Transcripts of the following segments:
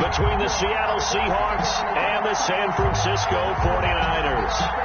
between the Seattle Seahawks and the San Francisco 49ers.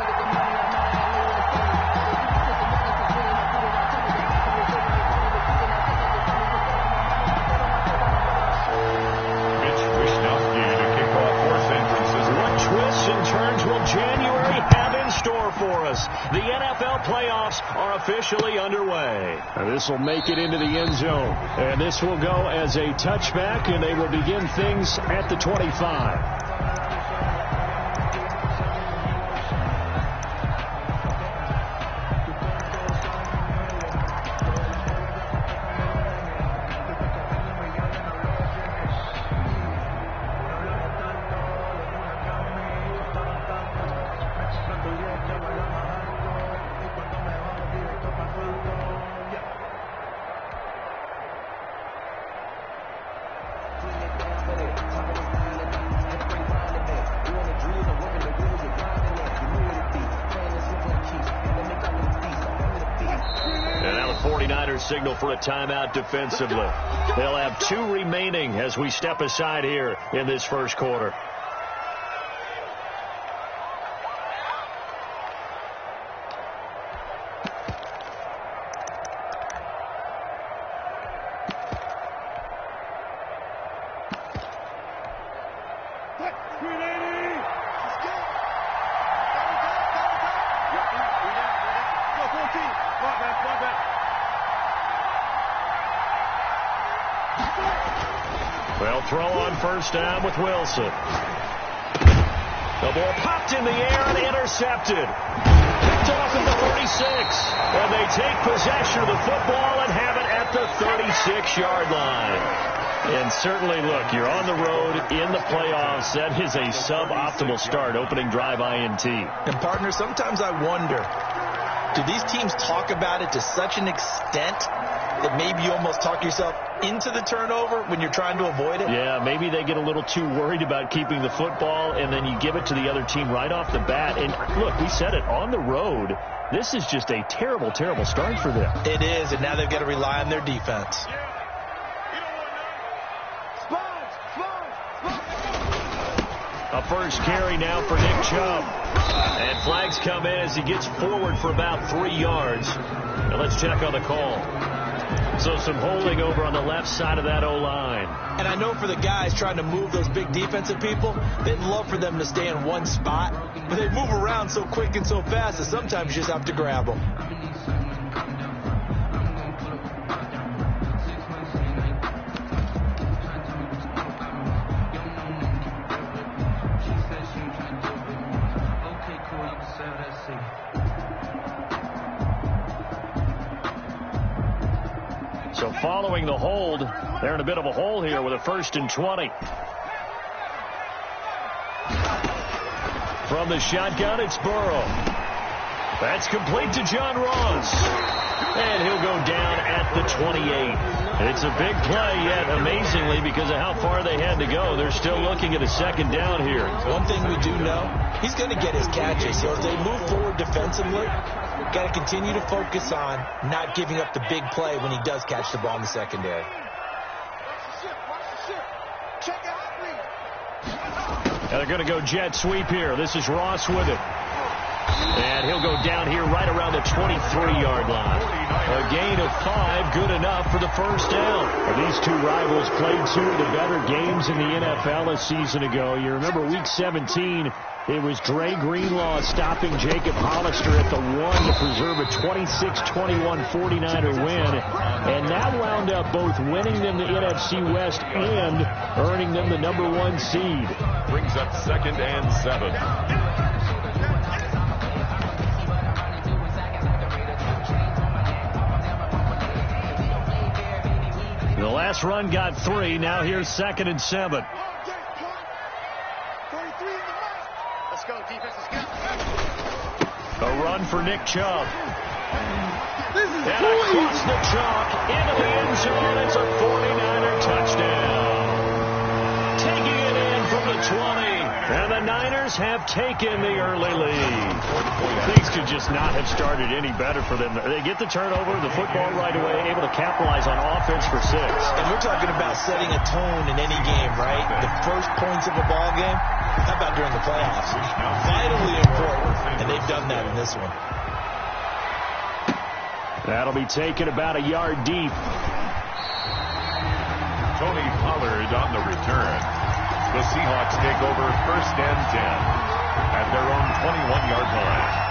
January have in store for us. The NFL playoffs are officially underway. And this will make it into the end zone. And this will go as a touchback, and they will begin things at the 25. Signal for a timeout defensively. They'll have 2 remaining as we step aside here in this first quarter. Well, throw on first down with Wilson. The ball popped in the air and intercepted. Picked off at the 36. And they take possession of the football and have it at the 36-yard line. And certainly, look, you're on the road in the playoffs. That is a suboptimal start, opening drive INT. And, partner, sometimes I wonder, do these teams talk about it to such an extent that maybe you almost talk yourself into the turnover when you're trying to avoid it? Yeah, maybe they get a little too worried about keeping the football, and then you give it to the other team right off the bat. And, look, we said it, on the road, this is just a terrible, terrible start for them. It is, and now they've got to rely on their defense. A first carry now for Nick Chubb. And flags come in as he gets forward for about 3 yards. Now let's check on the call. So some holding over on the left side of that O-line. And I know for the guys trying to move those big defensive people, they'd love for them to stay in one spot. But they move around so quick and so fast that sometimes you just have to grab them. So following the hold, they're in a bit of a hole here with a 1st and 20. From the shotgun, it's Burrow. That's complete to John Ross. And he'll go down at the 28. It's a big play, yet amazingly, because of how far they had to go, they're still looking at a 2nd down here. One thing we do know, he's going to get his catches. So if they move forward defensively, got to continue to focus on not giving up the big play when he does catch the ball in the secondary. Now they're going to go jet sweep here. This is Ross with it. And he'll go down here right around the 23-yard line. A gain of 5, good enough for the first down. These two rivals played 2 of the better games in the NFL a season ago. You remember Week 17, it was Dre Greenlaw stopping Jacob Hollister at the 1 to preserve a 26-21 49er win. And that wound up both winning them the NFC West and earning them the number 1 seed. Brings up 2nd and 7. The last run got 3. Now here's 2nd and 7. Let's go, defense. Let's go. A run for Nick Chubb. This is and across the chalk into the end zone. It's a 49er touchdown. Taking it in from the 20. And the Niners have taken the early lead. Things could just not have started any better for them. They get the turnover, the football right away, able to capitalize on offense for 6. And we're talking about setting a tone in any game, right? The first points of a ball game. How about during the playoffs? Vitally important, and they've done that in this one. That'll be taken about a yard deep. Tony Pollard on the return. The Seahawks take over 1st and 10 at their own 21-yard line.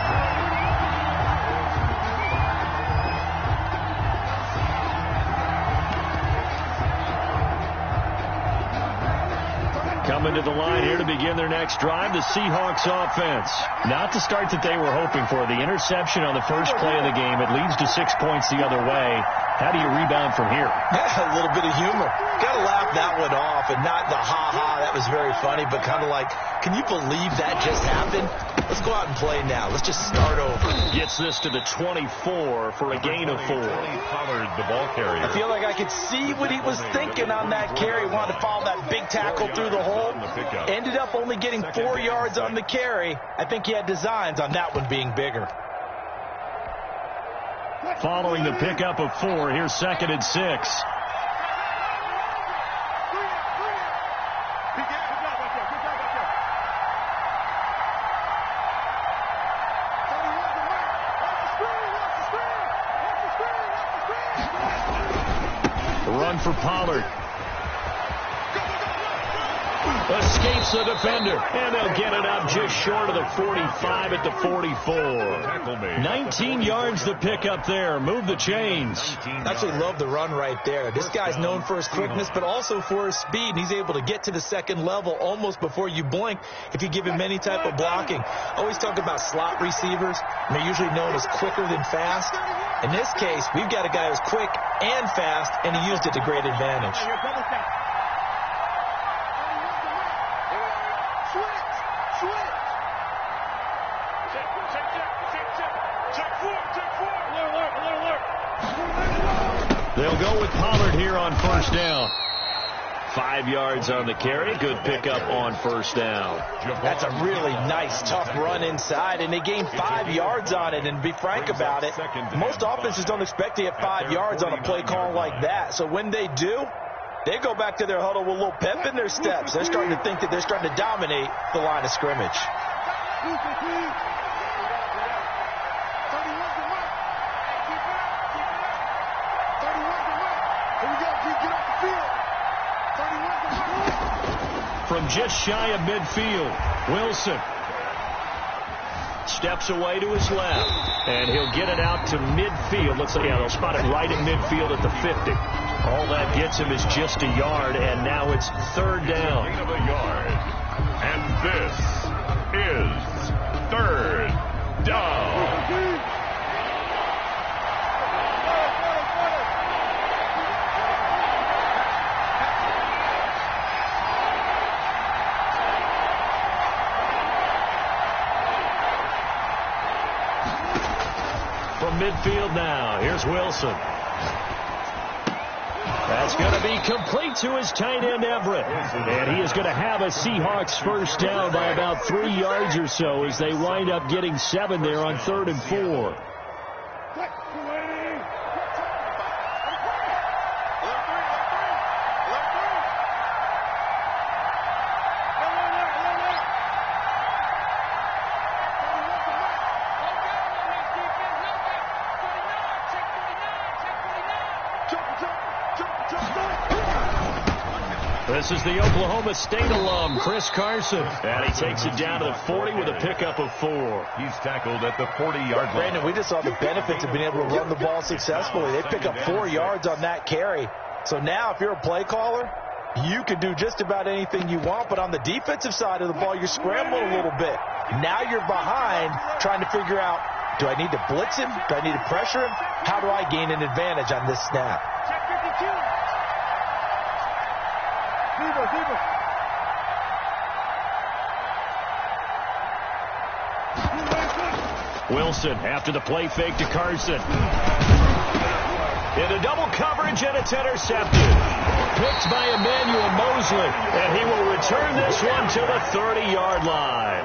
Coming to the line here to begin their next drive, the Seahawks offense. Not the start that they were hoping for. The interception on the first play of the game. It leads to 6 points the other way. How do you rebound from here? Yeah, a little bit of humor. Got to laugh that one off, and not the ha-ha, that was very funny, but kind of like, can you believe that just happened? Let's go out and play now. Let's just start over. Gets this to the 24 for a gain of 4. Tony Pollard, the ball carrier. I feel like I could see what he was thinking on that carry. Wanted to follow that big tackle through the hole. Ended up only getting 4 yards on the carry. I think he had designs on that one being bigger. Following the pickup of 4, here's 2nd and 6. Run for Pollard. Escapes the defender, and they'll get it up just short of the 45 at the 44. 19 yards to pick up there. Move the chains. Actually love the run right there. This guy's known for his quickness, but also for his speed. And he's able to get to the second level almost before you blink if you give him any type of blocking. Always talk about slot receivers, and they're usually known as quicker than fast. In this case, we've got a guy who's quick and fast, and he used it to great advantage. They'll go with Pollard here on 1st down. 5 yards on the carry. Good pickup on 1st down. That's a really nice, tough run inside, and they gained 5 yards on it. And to be frank about it, most offenses don't expect to get 5 yards on a play call like that. So when they do, they go back to their huddle with a little pep in their steps. They're starting to think that they're starting to dominate the line of scrimmage. From just shy of midfield, Wilson steps away to his left, and he'll get it out to midfield. Looks like, yeah, they'll spot it right in midfield at the 50. All that gets him is just a yard, and now it's 3rd down. And this is 3rd down. From midfield now, here's Wilson. That's going to be complete to his tight end, Everett. And he is going to have a Seahawks 1st down by about 3 yards or so as they wind up getting 7 there on 3rd and 4. This is the Oklahoma State alum, Chris Carson. And he takes it down to the 40 with a pickup of 4. He's tackled at the 40-yard line. Brandon, we just saw the benefits of being able to run the ball successfully. They pick up 4 yards on that carry. So now if you're a play caller, you can do just about anything you want. But on the defensive side of the ball, you're scrambling a little bit. Now you're behind trying to figure out, do I need to blitz him? Do I need to pressure him? How do I gain an advantage on this snap? Wilson after the play fake to Carson. Into double coverage, and it's intercepted. Picked by Emmanuel Mosley, and he will return this one to the 30-yard line.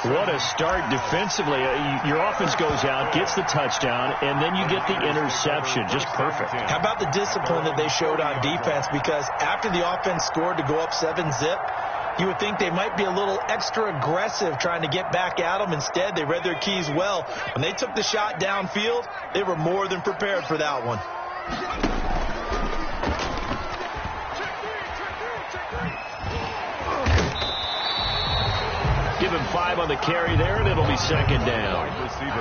What a start defensively. Your offense goes out, gets the touchdown, and then you get the interception. Just perfect. How about the discipline that they showed on defense? Because after the offense scored to go up 7-zip, you would think they might be a little extra aggressive trying to get back at them. Instead, they read their keys well. When they took the shot downfield, they were more than prepared for that one. Give him 5 on the carry there, and it'll be second down.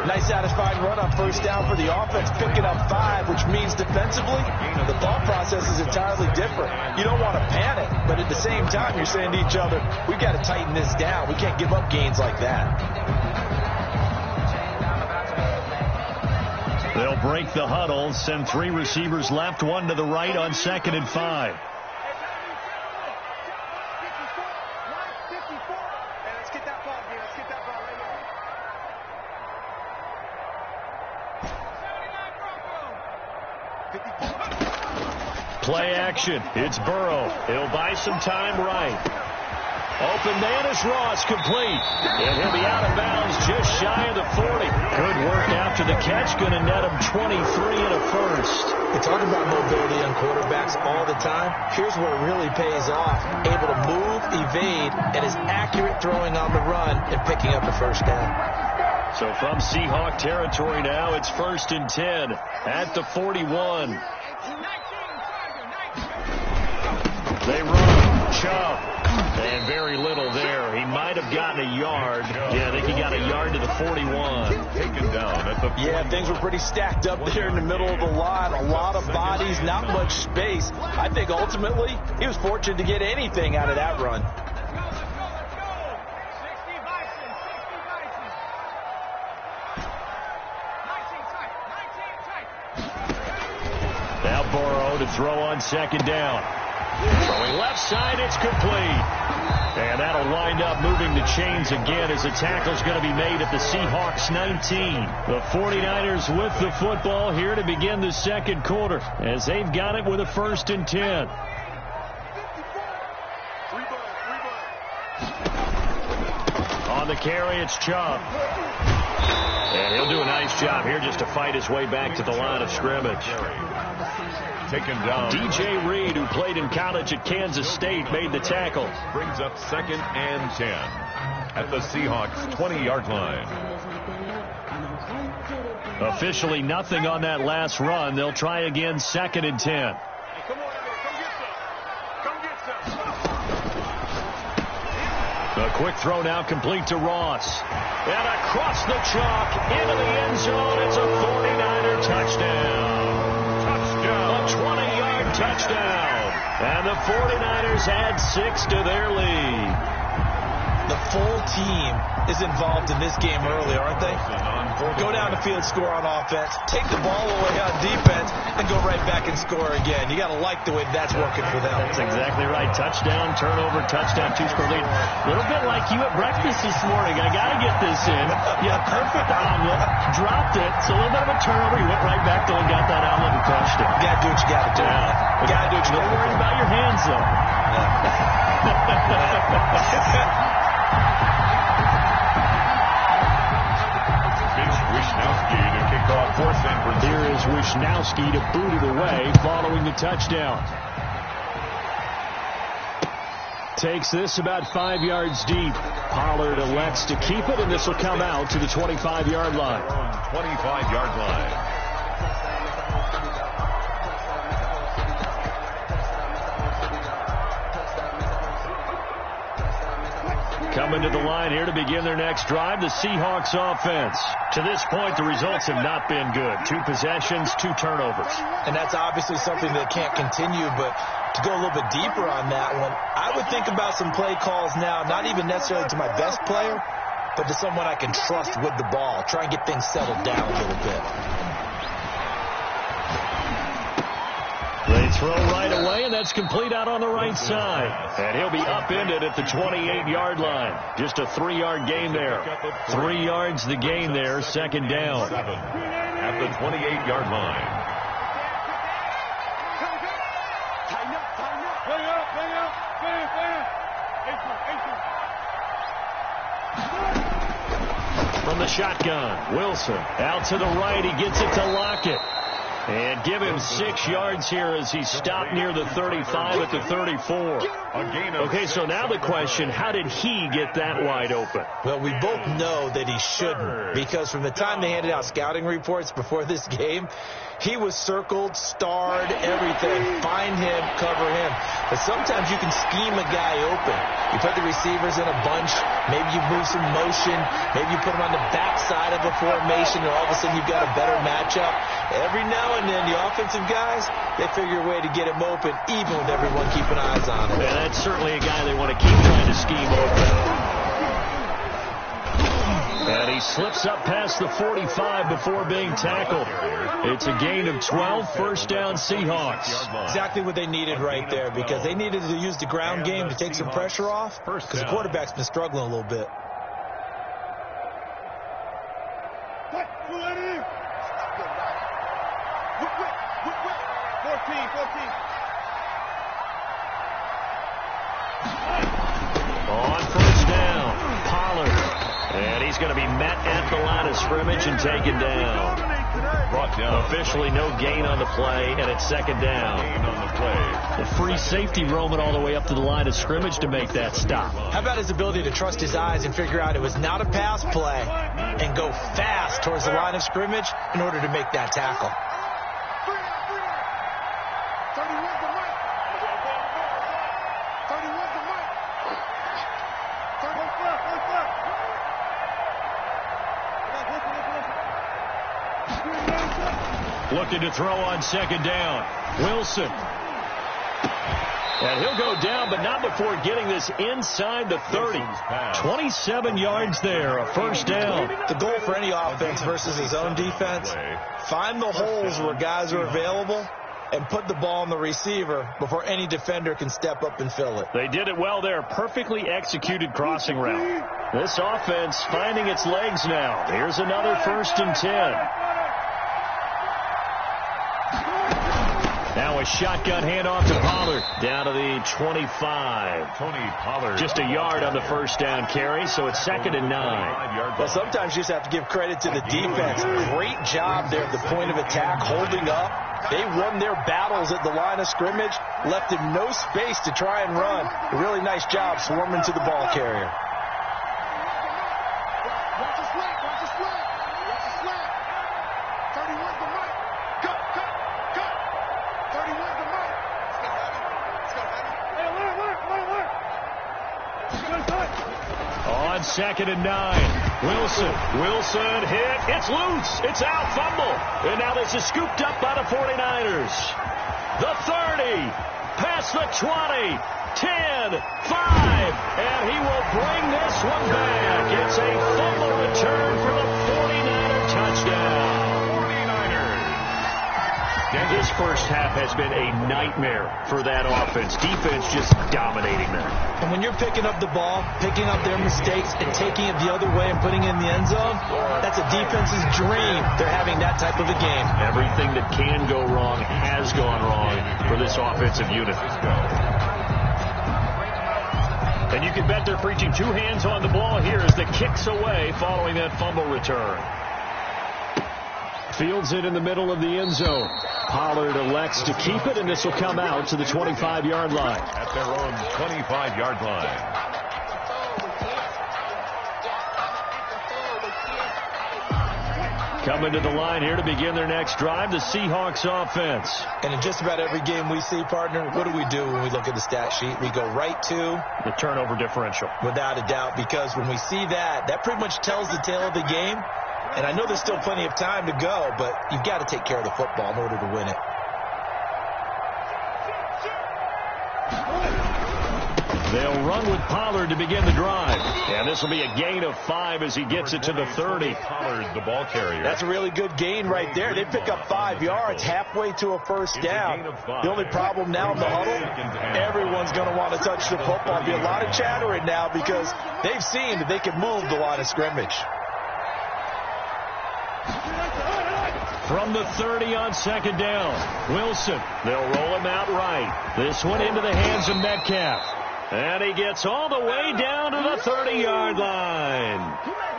Nice satisfying run on first down for the offense, picking up 5, which means defensively, the thought process is entirely different. You don't want to panic, but at the same time, you're saying to each other, we've got to tighten this down. We can't give up gains like that. They'll break the huddle, send 3 receivers left, 1 to the right on 2nd and 5. Play action. It's Burrow. He'll buy some time right. Open man is Ross, complete. And he'll be out of bounds just shy of the 40. Good work after the catch. Going to net him 23 and a first. We talk about mobility on quarterbacks all the time. Here's where it really pays off. Able to move, evade, and is accurate throwing on the run and picking up the first down. So from Seahawk territory now, it's 1st and 10 at the 41. They run, Chubb, and very little there. He might have gotten a yard. Yeah, I think he got a yard to the 41. Taken down at the 40. Yeah, things were pretty stacked up there in the middle of the line. A lot of bodies, not much space. I think ultimately he was fortunate to get anything out of that run. Now Burrow to throw on 2nd down. Throwing left side, it's complete. And that'll wind up moving the chains again as a tackle's going to be made at the Seahawks 19. The 49ers with the football here to begin the 2nd quarter as they've got it with a 1st and 10. On the carry, it's Chubb. And he'll do a nice job here just to fight his way back to the line of scrimmage. Taken down. DJ Reed, who played in college at Kansas State, made the tackle. Brings up 2nd and 10 at the Seahawks 20-yard line. Officially nothing on that last run. They'll try again 2nd and 10. A quick throw now complete to Ross. And across the chalk into the end zone. It's a 49er touchdown. A 20-yard touchdown. And the 49ers add 6 to their lead. The full team is involved in this game early, aren't they? Go down the field, score on offense, take the ball away on defense, and go right back and score again. You got to like the way that's working for them. That's exactly right. Touchdown, turnover, touchdown, 2-score lead. A little bit like you at breakfast this morning. I got to get this in. Yeah, perfect omelet. Dropped it. It's a little bit of a turnover. You went right back though and got that omelet and crushed it. Got to do what you got to do. Yeah. Got to do what you got to do. Don't worry about your hands, though. Here is Wisnowski to boot it away following the touchdown. Takes this about 5 yards deep. Pollard elects to keep it, and this will come out to the 25-yard line. 25-yard line. Coming to the line here to begin their next drive, the Seahawks offense. To this point, the results have not been good. 2 possessions, 2 turnovers. And that's obviously something that can't continue, but to go a little bit deeper on that one, I would think about some play calls now, not even necessarily to my best player, but to someone I can trust with the ball. Try and get things settled down a little bit. They throw right away, and that's complete out on the right side. And he'll be upended at the 28-yard line. Just a 3-yard gain there. 3 yards the gain there, 2nd down. At the 28-yard line. From the shotgun, Wilson out to the right. He gets it to Lockett. And give him 6 yards here as he stopped near the 35 at the 34. Okay, so now the question, how did he get that wide open? Well, we both know that he shouldn't, because from the time they handed out scouting reports before this game, he was circled, starred, everything. Find him, cover him. But sometimes you can scheme a guy open. You put the receivers in a bunch. Maybe you move some motion. Maybe you put them on the backside of a formation, and all of a sudden you've got a better matchup. Every now and then, the offensive guys, they figure a way to get him open, even with everyone keeping eyes on him. Yeah, that's certainly a guy they want to keep trying to scheme open. And he slips up past the 45 before being tackled. It's a gain of 12, first down Seahawks. Exactly what they needed right there, because they needed to use the ground game to take some pressure off, because the quarterback's been struggling a little bit. On first down, Pollard. And he's going to be met at the line of scrimmage and taken down. Brought down. Officially no gain on the play, and it's second down. The free safety roaming all the way up to the line of scrimmage to make that stop. How about his ability to trust his eyes and figure out it was not a pass play and go fast towards the line of scrimmage in order to make that tackle? Looking to throw on second down. Wilson. And he'll go down, but not before getting this inside the 30. 27 yards there, a first down. The goal for any offense versus his own defense, find the holes where guys are available and put the ball on the receiver before any defender can step up and fill it. They did it well there. Perfectly executed crossing route. This offense finding its legs now. Here's another 1st and 10. Now a shotgun handoff to Pollard down to the 25. Tony Pollard. Just a yard on the first down carry, so it's 2nd and 9. Well, sometimes you just have to give credit to the defense. Great job there at the point of attack, holding up. They won their battles at the line of scrimmage, left him no space to try and run. A really nice job swarming to the ball carrier. On 2nd and 9. Wilson hit. It's loose. It's out. Fumble. And now this is scooped up by the 49ers. The 30. Past the 20. 10. 5. And he will bring this one back. It's a fumble return for the 49er touchdown. And this first half has been a nightmare for that offense. Defense just dominating them. And when you're picking up the ball, picking up their mistakes, and taking it the other way and putting it in the end zone, that's a defense's dream. They're having that type of a game. Everything that can go wrong has gone wrong for this offensive unit. And you can bet they're preaching 2 hands on the ball here as the kick's away following that fumble return. Fields it in the middle of the end zone. Pollard elects to keep it, and this will come out to the 25-yard line. At their own 25-yard line. Coming to the line here to begin their next drive, the Seahawks offense. And in just about every game we see, partner, what do we do when we look at the stat sheet? We go right to the turnover differential. Without a doubt, because when we see that, that pretty much tells the tale of the game. And I know there's still plenty of time to go, but you've got to take care of the football in order to win it. They'll run with Pollard to begin the drive. And this will be a gain of 5 as he gets it to the 30. Pollard, the ball carrier. That's a really good gain right there. They pick up 5 yards halfway to a first down. The only problem now in the huddle, everyone's going to want to touch the football. There'll be a lot of chattering now because they've seen that they can move the line of scrimmage. From the 30 on second down, Wilson. They'll roll him out right. This one into the hands of Metcalf. And he gets all the way down to the 30-yard line.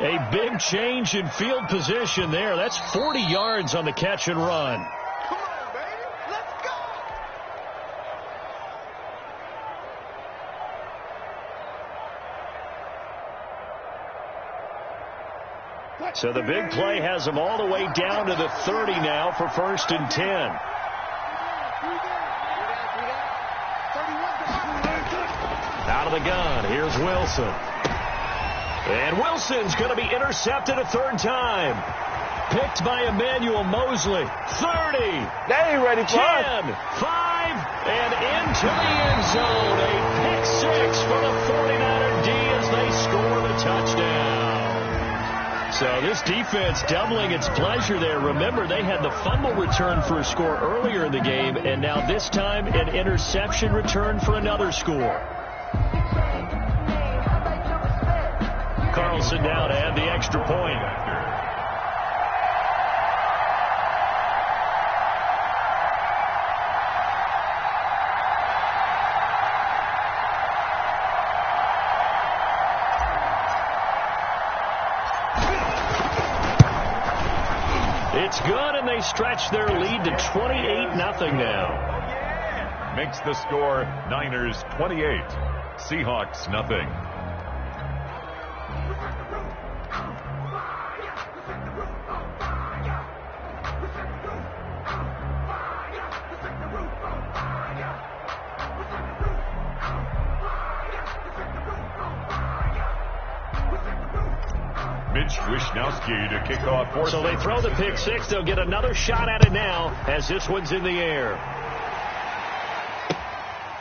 A big change in field position there. That's 40 yards on the catch and run. Come on, baby. Let's go. So the big play has him all the way down to the 30 now for 1st and 10. Out of the gun, here's Wilson. And Wilson's going to be intercepted a 3rd time. Picked by Emmanuel Mosley. 30. They ain't ready for 10, 5, and into the end zone. A pick 6 for the 49er D as they score the touchdown. So this defense doubling its pleasure there. Remember, they had the fumble return for a score earlier in the game, and now this time an interception return for another score. Carlson now to add the extra point. It's good, and they stretch their lead to 28-0 now. Makes the score Niners 28, Seahawks nothing. Wishnowski to kick off. So they throw the pick 6. They'll get another shot at it now as this one's in the air.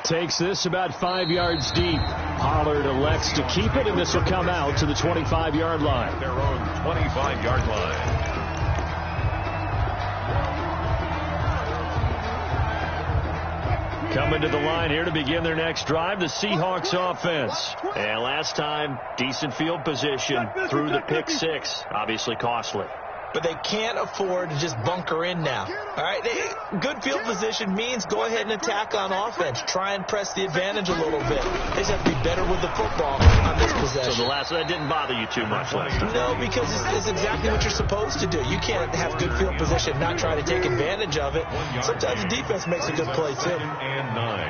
Takes this about 5 yards deep. Pollard elects to keep it, and this will come out to the 25-yard line. Their own 25-yard line. Coming to the line here to begin their next drive, the Seahawks offense. And last time, decent field position through the pick 6. Obviously costly. But they can't afford to just bunker in now. All right, good field position means go ahead and attack on offense. Try and press the advantage a little bit. They just have to be better with the football on this possession. So that didn't bother you too much last time? No, because it's exactly what you're supposed to do. You can't have good field position and not try to take advantage of it. Sometimes the defense makes a good play, too. 2nd and 9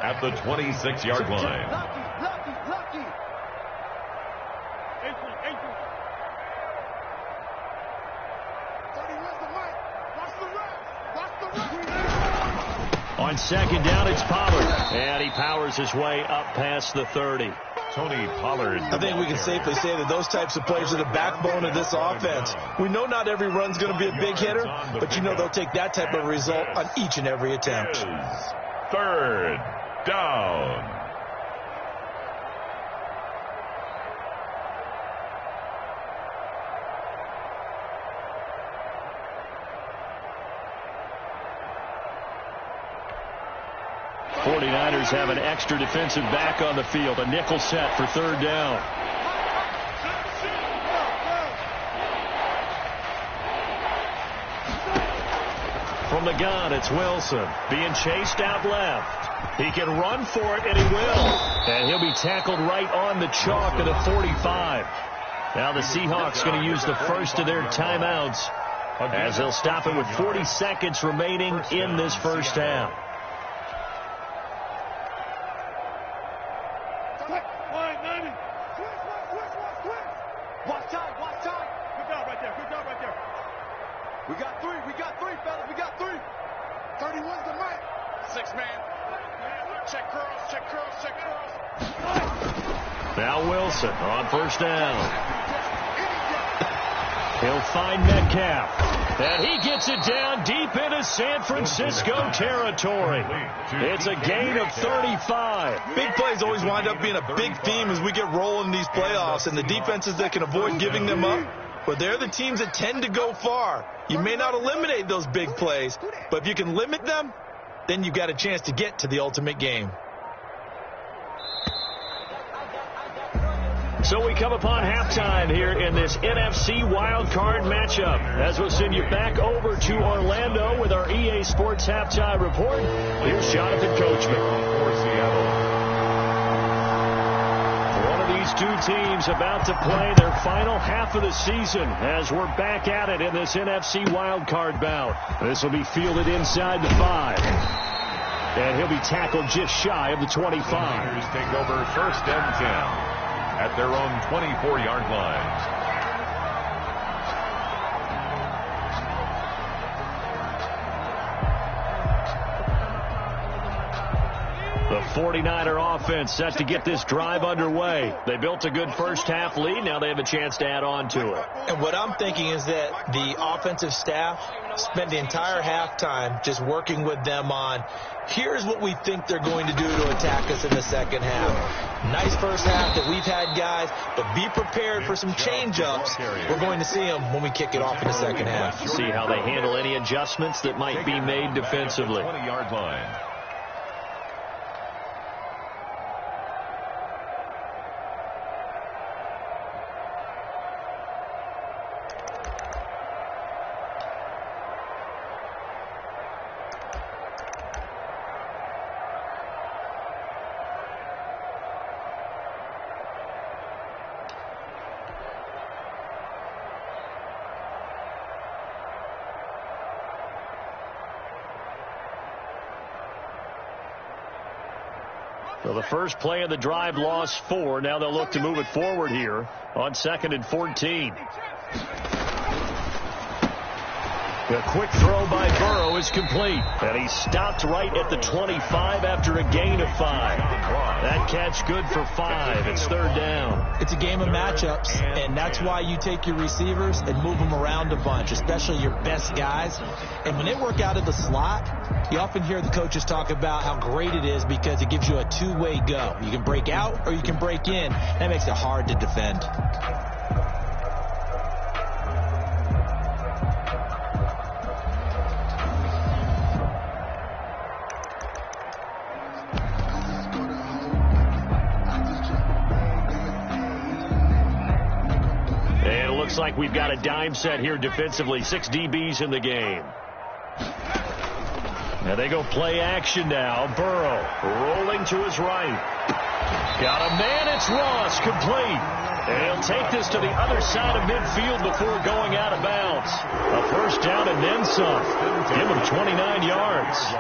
at the 26-yard line. On 2nd down, it's Pollard. And he powers his way up past the 30. Tony Pollard. I think we can safely say that those types of plays are the backbone of this offense. We know not every run's going to be a big hitter, but you know they'll take that type of result on each and every attempt. 3rd down. '49ers have an extra defensive back on the field. A nickel set for 3rd down. From the gun, it's Wilson being chased out left. He can run for it, and he will. And he'll be tackled right on the chalk at the 45. Now the Seahawks going to use the first of their timeouts as they'll stop it with 40 seconds remaining in this first half. We got three. 31's the mic. 6-man. Check curls. Now Wilson on 1st down. He'll find Metcalf. And he gets it down deep into San Francisco territory. It's a gain of 35. Big plays always wind up being a big theme as we get rolling in these playoffs, and the defenses that can avoid giving them up, but they're the teams that tend to go far. You may not eliminate those big plays, but if you can limit them, then you've got a chance to get to the ultimate game. So we come upon halftime here in this NFC wildcard matchup. As we'll send you back over to Orlando with our EA Sports halftime report. Here's Jonathan Coachman. For Seattle. These two teams about to play their final half of the season as we're back at it in this NFC wildcard bout. This will be fielded inside the 5. And he'll be tackled just shy of the 25. 49ers take over first and 10 at their own 24-yard line. The 49er offense set to get this drive underway. They built a good first half lead. Now they have a chance to add on to it. And what I'm thinking is that the offensive staff spent the entire halftime just working with them on, here's what we think they're going to do to attack us in the second half. Nice first half that we've had, guys, but be prepared for some change-ups. We're going to see them when we kick it off in the second half. See how they handle any adjustments that might be made defensively. 20-yard line. So the first play of the drive lost 4. Now they'll look to move it forward here on 2nd and 14. The quick throw by Burrow is complete. And he stopped right at the 25 after a gain of 5. That catch good for 5. It's 3rd down. It's a game of matchups, and that's why you take your receivers and move them around a bunch, especially your best guys. And when they work out of the slot, you often hear the coaches talk about how great it is because it gives you a two-way go. You can break out or you can break in. That makes it hard to defend. Looks like we've got a dime set here defensively. 6 DBs in the game. Now they go play action now. Burrow rolling to his right. Got a man. It's Ross. Complete. And he'll take this to the other side of midfield before going out of bounds. A first down and then some. Give him 29 yards.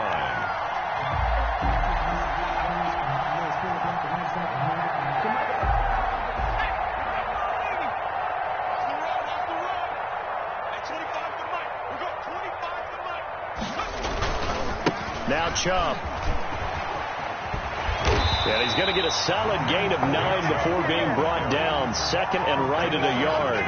Now Chubb. And he's going to get a solid gain of 9 before being brought down. 2nd and right at a yard.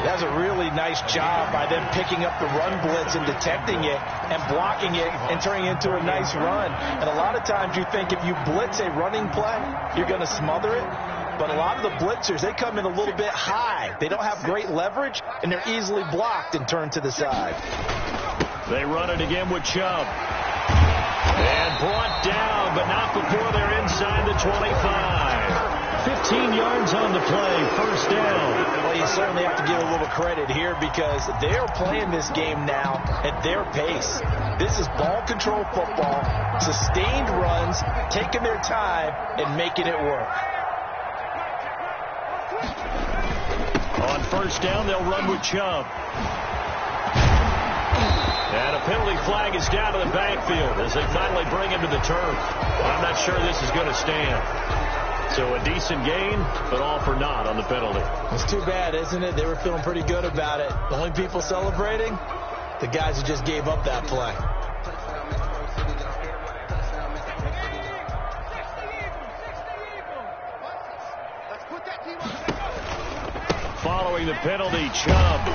That's a really nice job by them picking up the run blitz and detecting it and blocking it and turning it into a nice run. And a lot of times you think if you blitz a running play, you're going to smother it. But a lot of the blitzers, they come in a little bit high. They don't have great leverage, and they're easily blocked and turned to the side. They run it again with Chubb. And brought down, but not before they're inside the 25. 15 yards on the play, first down. Well, you certainly have to give a little credit here because they're playing this game now at their pace. This is ball control football, sustained runs, taking their time, and making it work. On first down, they'll run with Chubb. And a penalty flag is down to the backfield as they finally bring him to the turf. I'm not sure this is going to stand. So a decent gain, but all for naught on the penalty. It's too bad, isn't it? They were feeling pretty good about it. The only people celebrating, the guys who just gave up that play. Following the penalty, Chubb.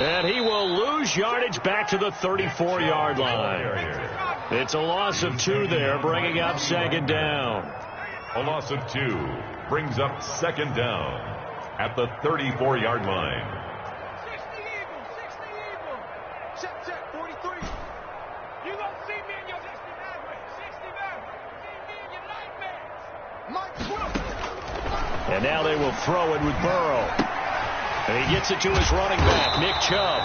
And he will lose yardage back to the 34-yard line. It's a loss of 2 there, bringing up 2nd down. A loss of 2 brings up 2nd down at the 34-yard line. Check, 43. You gonna see me in your 69. And now they will throw it with Burrow. And he gets it to his running back, Nick Chubb.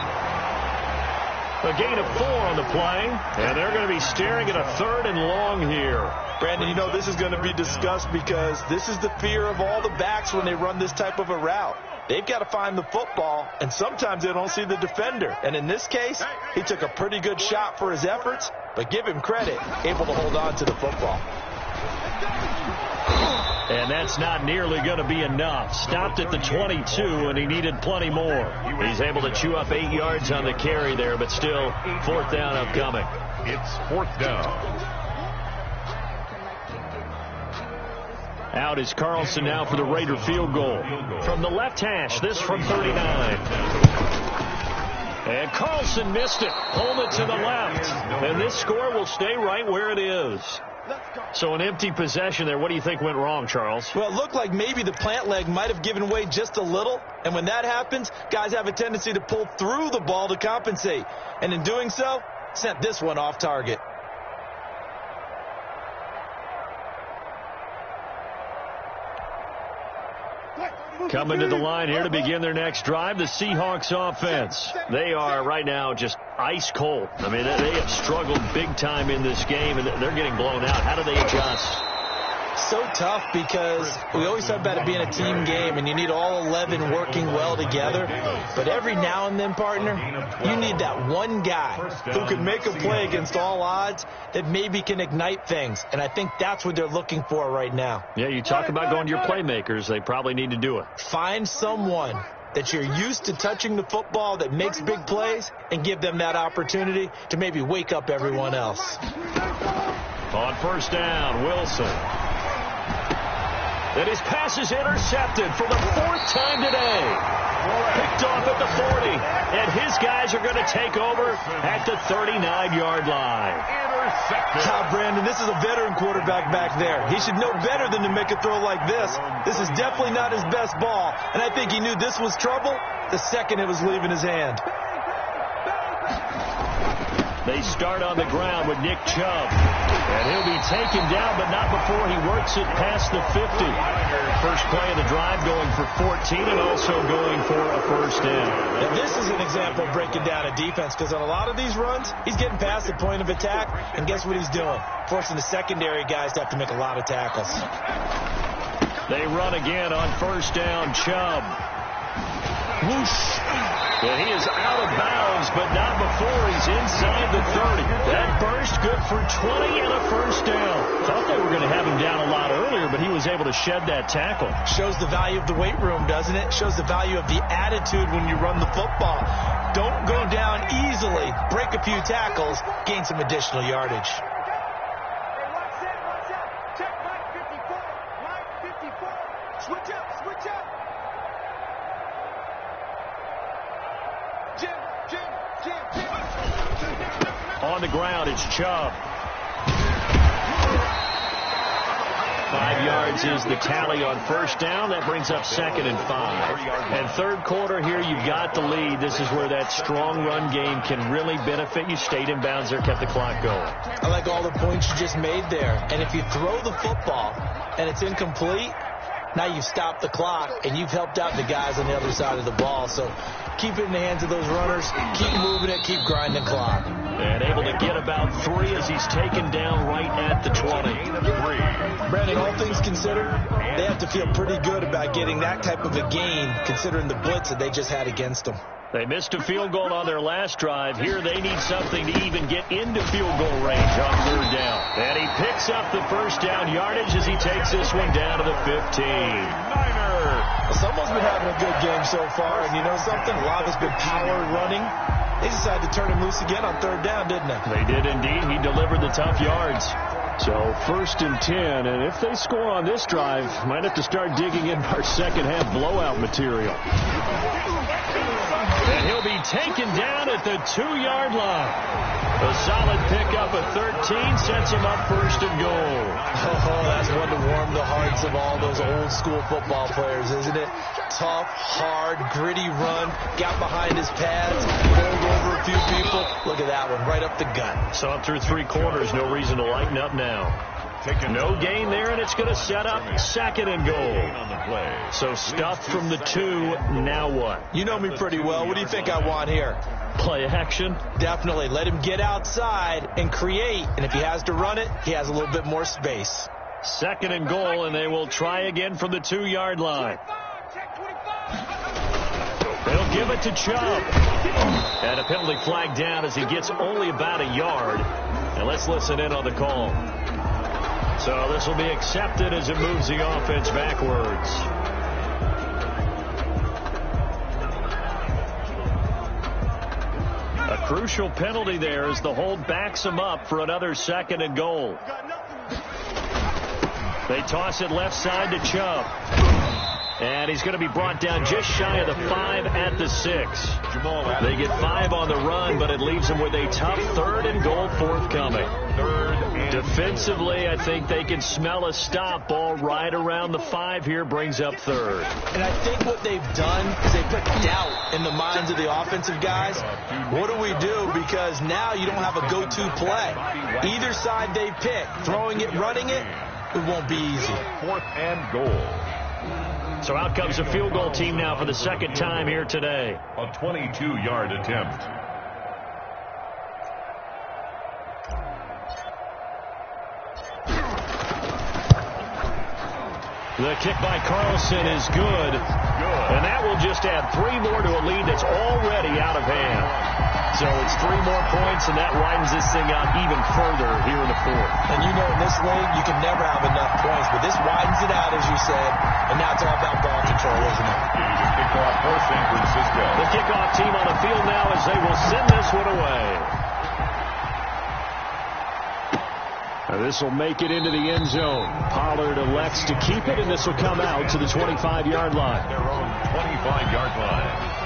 A gain of 4 on the play, and they're going to be staring at a 3rd and long here. Brandon, you know this is going to be discussed because this is the fear of all the backs when they run this type of a route. They've got to find the football, and sometimes they don't see the defender. And in this case, he took a pretty good shot for his efforts, but give him credit, able to hold on to the football. And that's not nearly going to be enough. Stopped at the 22, and he needed plenty more. He's able to chew up 8 yards on the carry there, but still 4th down upcoming. It's 4th down. Out is Carlson now for the Raider field goal. From the left hash, this from 39. And Carlson missed it. Home it to the left. And this score will stay right where it is. So an empty possession there. What do you think went wrong, Charles? Well, it looked like maybe the plant leg might have given way just a little. And when that happens, guys have a tendency to pull through the ball to compensate. And in doing so, sent this one off target. Coming to the line here to begin their next drive, the Seahawks offense. They are right now just ice cold. I mean, they have struggled big time in this game, and they're getting blown out. How do they adjust? So tough because we always talk about it being a team game, and you need all 11 working well together. But every now and then, partner, you need that one guy who can make a play against all odds that maybe can ignite things. And I think that's what they're looking for right now. Yeah, you talk about going to your playmakers. They probably need to do it. Find someone that you're used to touching the football that makes big plays and give them that opportunity to maybe wake up everyone else. On 1st down, Wilson. And his pass is intercepted for the 4th time today. Picked off at the 40. And his guys are going to take over at the 39-yard line. Brandon, this is a veteran quarterback back there. He should know better than to make a throw like this. This is definitely not his best ball. And I think he knew this was trouble the second it was leaving his hand. They start on the ground with Nick Chubb. And he'll be taken down, but not before he works it past the 50. First play of the drive going for 14 and also going for a 1st down. Now this is an example of breaking down a defense because on a lot of these runs, he's getting past the point of attack, and guess what he's doing? Forcing the secondary guys to have to make a lot of tackles. They run again on 1st down, Chubb. Whoosh. And he is out of bounds, but not before he's inside the 30. That burst good for 20 and a 1st down. Thought they were going to have him down a lot earlier, but he was able to shed that tackle. Shows the value of the weight room, doesn't it? Shows the value of the attitude when you run the football. Don't go down easily. Break a few tackles. Gain some additional yardage. Check line 54. Line 54. Switch up. On the ground, it's Chubb. 5 yards is the tally on 1st down. That brings up 2nd and 5. And 3rd quarter here, you've got the lead. This is where that strong run game can really benefit you. Stayed in bounds there, kept the clock going. I like all the points you just made there. And if you throw the football and it's incomplete, now you've stopped the clock and you've helped out the guys on the other side of the ball. So keep it in the hands of those runners. Keep moving it. Keep grinding clock. And able to get about 3 as he's taken down right at the 20. Brandon, all things considered, they have to feel pretty good about getting that type of a gain considering the blitz that they just had against them. They missed a field goal on their last drive. Here they need something to even get into field goal range on 3rd down. And he picks up the 1st down yardage as he takes this one down to the 15. Well, someone's been having a good game so far, and you know something? A lot has been power running. They decided to turn him loose again on 3rd down, didn't they? They did indeed. He delivered the tough yards. So 1st and 10, and if they score on this drive, might have to start digging in our second half blowout material. And he'll be taken down at the 2-yard line. A solid pickup of 13 sets him up 1st and goal. Oh, that's one to warm the hearts of all those old school football players, isn't it? Tough, hard, gritty run. Got behind his pads, rolled over a few people. Look at that one, right up the gut. So up through 3 quarters, no reason to lighten up now. No gain there, and it's going to set up second and goal. So stuffed from the 2. Now what? You know me pretty well. What do you think I want here? Play action? Definitely. Let him get outside and create. And if he has to run it, he has a little bit more space. Second and goal, and they will try again from the 2-yard line. They'll give it to Chubb. And a penalty flag down as he gets only about a yard. And let's listen in on the call. So this will be accepted as it moves the offense backwards. A crucial penalty there as the hold backs him up for another second and goal. They toss it left side to Chubb. And he's going to be brought down just shy of the 5 at the 6. They get 5 on the run, but it leaves them with a tough 3rd and goal forthcoming. Defensively, I think they can smell a stop ball right around the 5 here, brings up 3rd. And I think what they've done is they put doubt in the minds of the offensive guys. What do we do? Because now you don't have a go-to play. Either side they pick, throwing it, running it, it won't be easy. 4th and goal. So out comes a field goal team now for the second time here today. A 22-yard attempt. The kick by Carlson is good. And that will just add 3 more to a lead that's already out of hand. So it's 3 more points, and that widens this thing out even further here in the 4th. And you know, in this league, you can never have enough points, but this widens it out, as you said, and now it's all about ball control, isn't it? Kickoff for San Francisco. The kickoff team on the field now as they will send this one away. Now this will make it into the end zone. Pollard elects to keep it, and this will come out to the 25-yard line. Their own 25-yard line.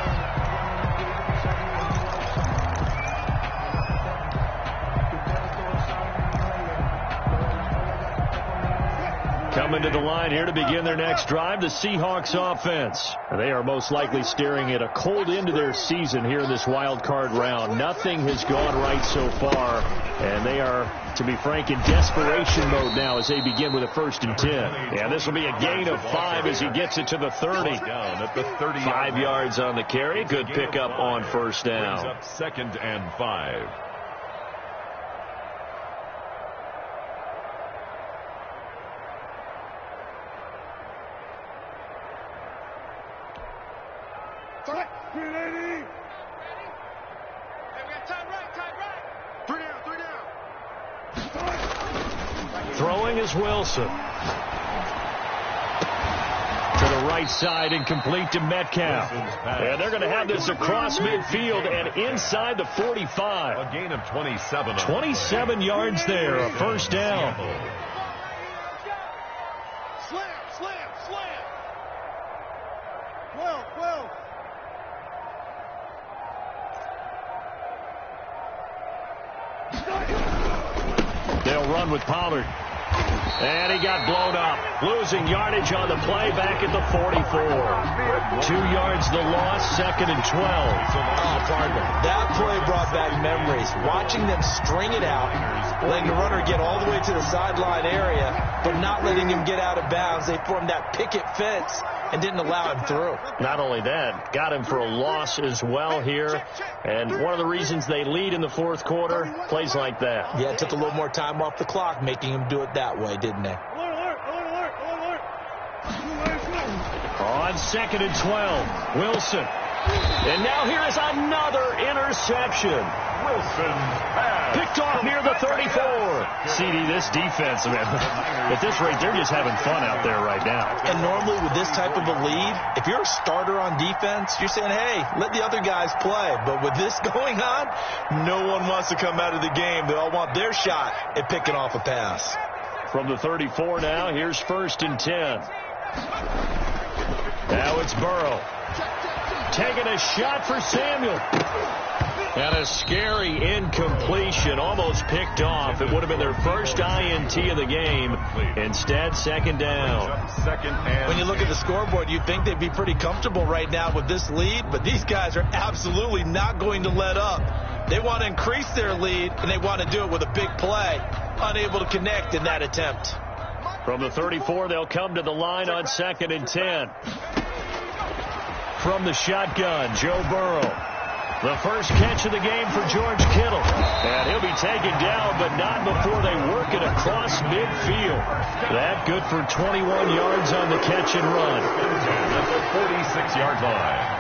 Coming to the line here to begin their next drive, the Seahawks offense. And they are most likely staring at a cold end to their season here in this wild card round. Nothing has gone right so far, and they are, to be frank, in desperation mode now as they begin with a 1st and 10. Yeah, this will be a gain of 5 as he gets it to the 30. Down at the 30. 5 yards on the carry. Good pickup on first down. Up 2nd and 5. Throwing is Wilson. To the right side and complete to Metcalf. And they're going to have this across midfield and inside the 45. A gain of 27. 27 yards there, a 1st down. Slam. 12. They'll run with Pollard. And he got blown up. Losing yardage on the play back at the 44. 2 yards the loss, 2nd and 12. Oh, pardon me. That play brought back memories. Watching them string it out, letting the runner get all the way to the sideline area, but not letting him get out of bounds. They formed that picket fence and didn't allow him through. Not only that, got him for a loss as well here. And one of the reasons they lead in the 4th quarter, plays like that. Yeah, it took a little more time off the clock, making him do it that way, didn't they? On 2nd and 12, Wilson. And now here is another interception. Wilson pass. Picked off near the 34. CD, this defense, man, at this rate, they're just having fun out there right now. And normally with this type of a lead, if you're a starter on defense, you're saying, hey, let the other guys play. But with this going on, no one wants to come out of the game. They all want their shot at picking off a pass. From the 34 now, here's 1st and 10. Now it's Burrow. Taking a shot for Samuel. And a scary incompletion, almost picked off. It would have been their first INT of the game. Instead, 2nd down. When you look at the scoreboard, you'd think they'd be pretty comfortable right now with this lead, but these guys are absolutely not going to let up. They want to increase their lead, and they want to do it with a big play. unable to connect in that attempt. From the 34, they'll come to the line on 2nd and 10. From the shotgun, Joe Burrow. The first catch of the game for George Kittle. And he'll be taken down, but not before they work it across midfield. That good for 21 yards on the catch and run. At the 46-yard line.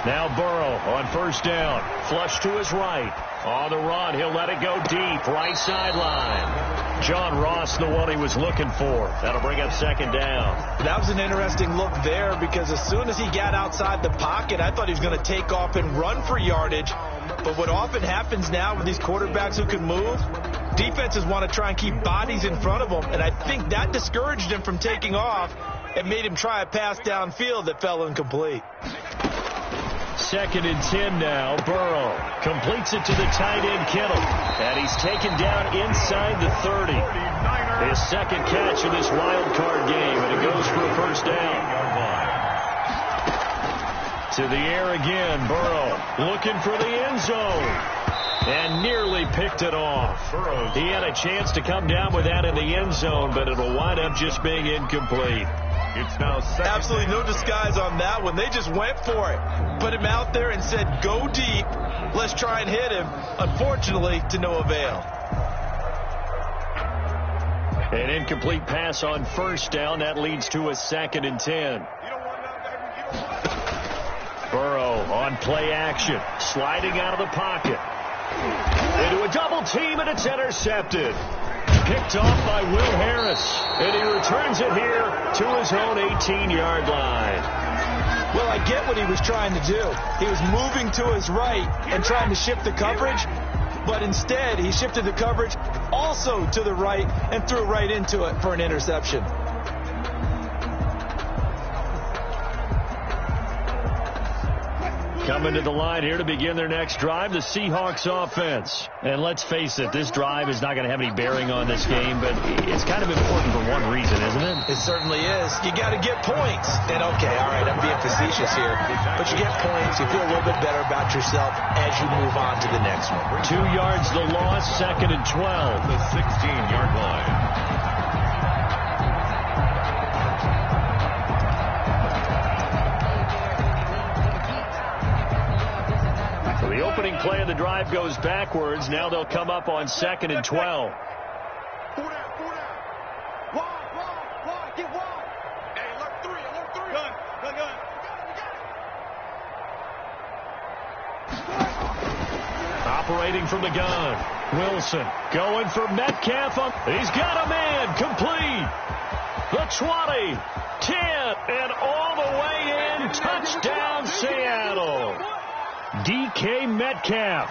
Now Burrow on first down. Flush to his right. On the run, he'll let it go deep. Right sideline. John Ross, the one he was looking for. That'll bring up 2nd down. That was an interesting look there because as soon as he got outside the pocket, I thought he was going to take off and run for yardage. But what often happens now with these quarterbacks who can move, defenses want to try and keep bodies in front of them. And I think that discouraged him from taking off and made him try a pass downfield that fell incomplete. 2nd and 10 now. Burrow completes it to the tight end Kittle. And he's taken down inside the 30. His second catch of this wild card game. And it goes for a first down. To the air again. Burrow looking for the end zone. And nearly picked it off. He had a chance to come down with that in the end zone, but it'll wind up just being incomplete. It's now absolutely no disguise on that one. They just went for it. Put him out there and said, go deep. Let's try and hit him. Unfortunately, to no avail. An incomplete pass on first down. That leads to a 2nd and 10. Burrow on play action. Sliding out of the pocket. Into a double team, and it's intercepted. Picked off by Will Harris. And he returns it here to his own 18-yard line. Well, I get what he was trying to do. He was moving to his right and trying to shift the coverage. But instead, he shifted the coverage also to the right and threw right into it for an interception. Coming to the line here to begin their next drive, the Seahawks offense. And let's face it, this drive is not going to have any bearing on this game, but it's kind of important for one reason, isn't it? It certainly is. You got to get points. And okay, all right, I'm being facetious here, but you get points, you feel a little bit better about yourself as you move on to the next one. 2 yards the loss, 2nd and 12. The 16-yard line. The opening play of the drive goes backwards. Now they'll come up on 2nd and 12. Wide, get wide. Hey, alert 3. Gun. Operating from the gun. Wilson going for Metcalf. He's got a man. Complete. The 20, 10, and all the way in. Touchdown, Seattle. DK Metcalf,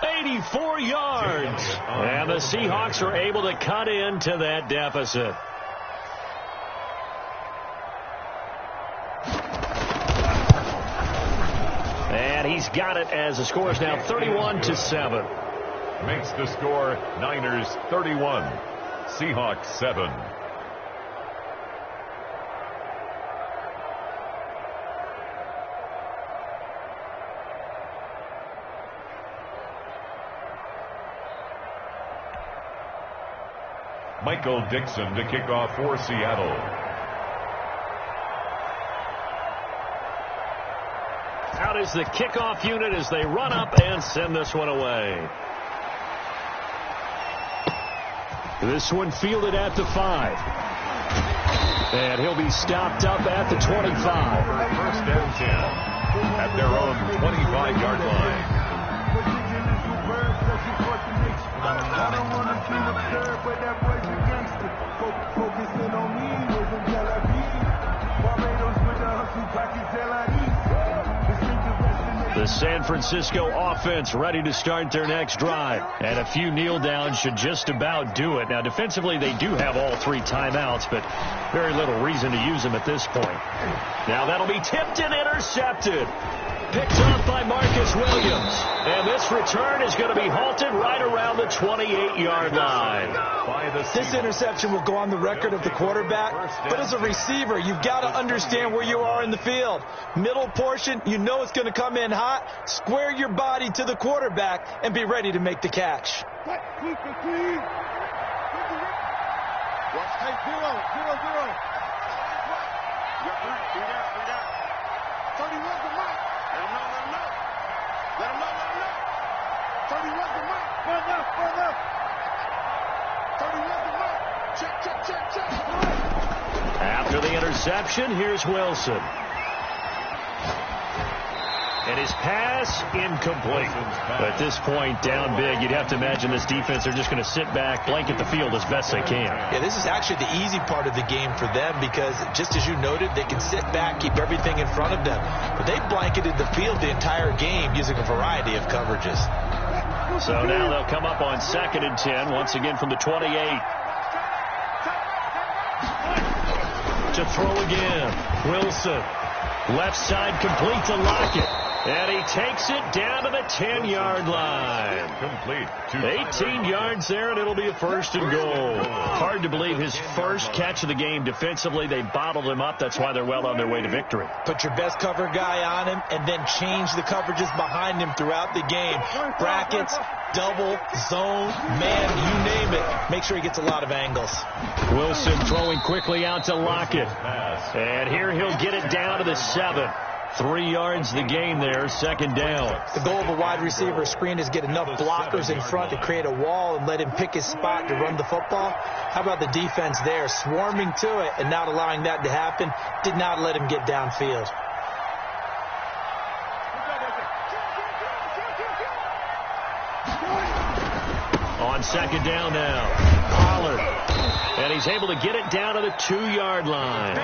84 yards. And the Seahawks are able to cut into that deficit. And he's got it as the score is now 31-7. Makes the score Niners 31, Seahawks 7. Michael Dixon to kick off for Seattle. Out is the kickoff unit as they run up and send this one away. This one fielded at the 5. And he'll be stopped up at the 25. First and 10 at their own 25-yard line. The San Francisco offense ready to start their next drive. And a few kneel downs should just about do it. Now, defensively, they do have all 3 timeouts, but very little reason to use them at this point. Now, that'll be tipped and intercepted. Picked up by Marcus Williams. And this return is going to be halted right around the 28-yard line. This interception will go on the record of the quarterback, but as a receiver, you've got to understand where you are in the field. Middle portion, you know it's going to come in high. spot, square your body to the quarterback, and be ready to make the catch. Hey, 0, 0. 31's the mark. Let him know. 31's the mark. Run left. 31's the mark. Check. After the interception, here's Wilson. And his pass incomplete. At this point, down big, you'd have to imagine this defense, they're just going to sit back, blanket the field as best they can. Yeah, this is actually the easy part of the game for them because, just as you noted, they can sit back, keep everything in front of them. But they blanketed the field the entire game using a variety of coverages. So now they'll come up on 2nd and 10, once again from the 28. To throw again. Wilson. Left side complete to Lockett. And he takes it down to the 10-yard line. Complete. 18 yards there, and it'll be a 1st and goal. Hard to believe his first catch of the game. Defensively, they bottled him up. That's why they're well on their way to victory. Put your best cover guy on him and then change the coverages behind him throughout the game. Brackets, double, zone, man, you name it. Make sure he gets a lot of angles. Wilson throwing quickly out to Lockett. And here he'll get it down to the 7. 3 yards the gain there, 2nd down. The goal of a wide receiver screen is get enough blockers in front to create a wall and let him pick his spot to run the football. How about the defense there, swarming to it and not allowing that to happen? Did not let him get downfield. On 2nd down now, Pollard. And he's able to get it down to the 2-yard line.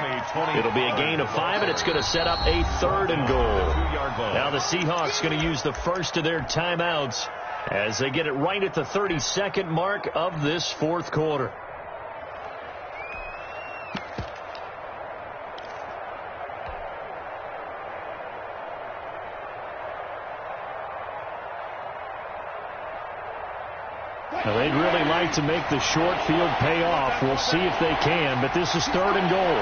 It'll be a gain of 5, and it's going to set up a 3rd and goal. Now the Seahawks going to use the first of their timeouts as they get it right at the 32nd mark of this 4th quarter. Now, they'd really like to make the short field pay off. We'll see if they can, but this is 3rd and goal.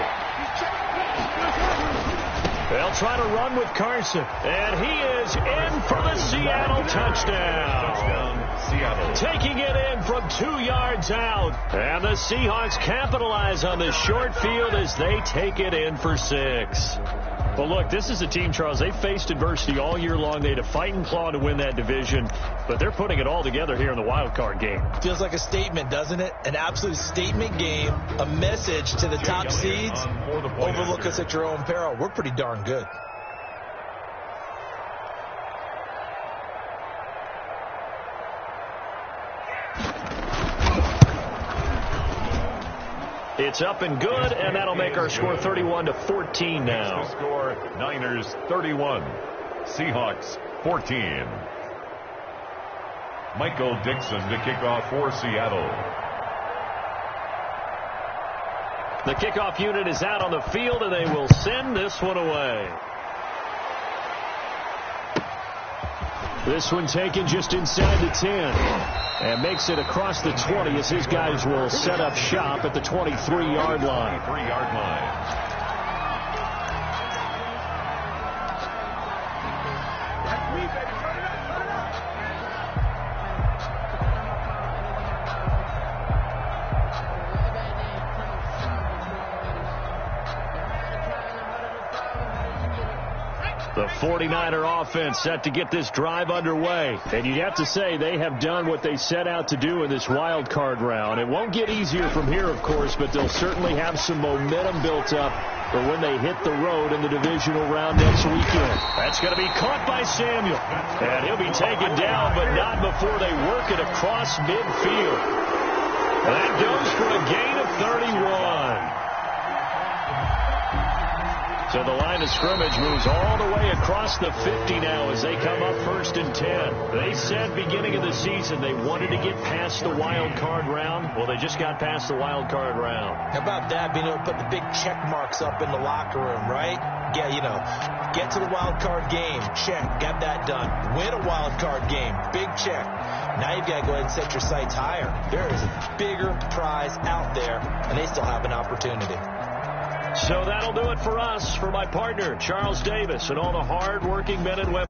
They'll try to run with Carson, and he is in for the Seattle touchdown. Seattle. Taking it in from 2 yards out, and the Seahawks capitalize on the short field as they take it in for 6. Well, look, this is a team, Charles, they faced adversity all year long. They had to fight and claw to win that division, but they're putting it all together here in the wild card game. Feels like a statement, doesn't it? An absolute statement game, a message to the top seeds. Overlook us at your own peril. We're pretty darn good. It's up and good, and that'll make our score 31-14 now. The score, Niners 31, Seahawks 14. Michael Dixon to kick off for Seattle. The kickoff unit is out on the field, and they will send this one away. This one taken just inside the 10. And makes it across the 20 as his guys will set up shop at the 23-yard line. 23-yard line. The 49er offense set to get this drive underway. And you'd have to say they have done what they set out to do in this wild card round. It won't get easier from here, of course, but they'll certainly have some momentum built up for when they hit the road in the divisional round next weekend. That's going to be caught by Samuel. And he'll be taken down, but not before they work it across midfield. That goes for a gain of 31. So the line of scrimmage moves all the way across the 50 now as they come up 1st and 10. They said beginning of the season they wanted to get past the wild card round. Well, they just got past the wild card round. How about that, being able to put the big check marks up in the locker room, right? Yeah, you know, get to the wild card game, check, got that done. Win a wild card game, big check. Now you've got to go ahead and set your sights higher. There is a bigger prize out there, and they still have an opportunity. So that'll do it for us. For my partner, Charles Davis, and all the hard-working men and women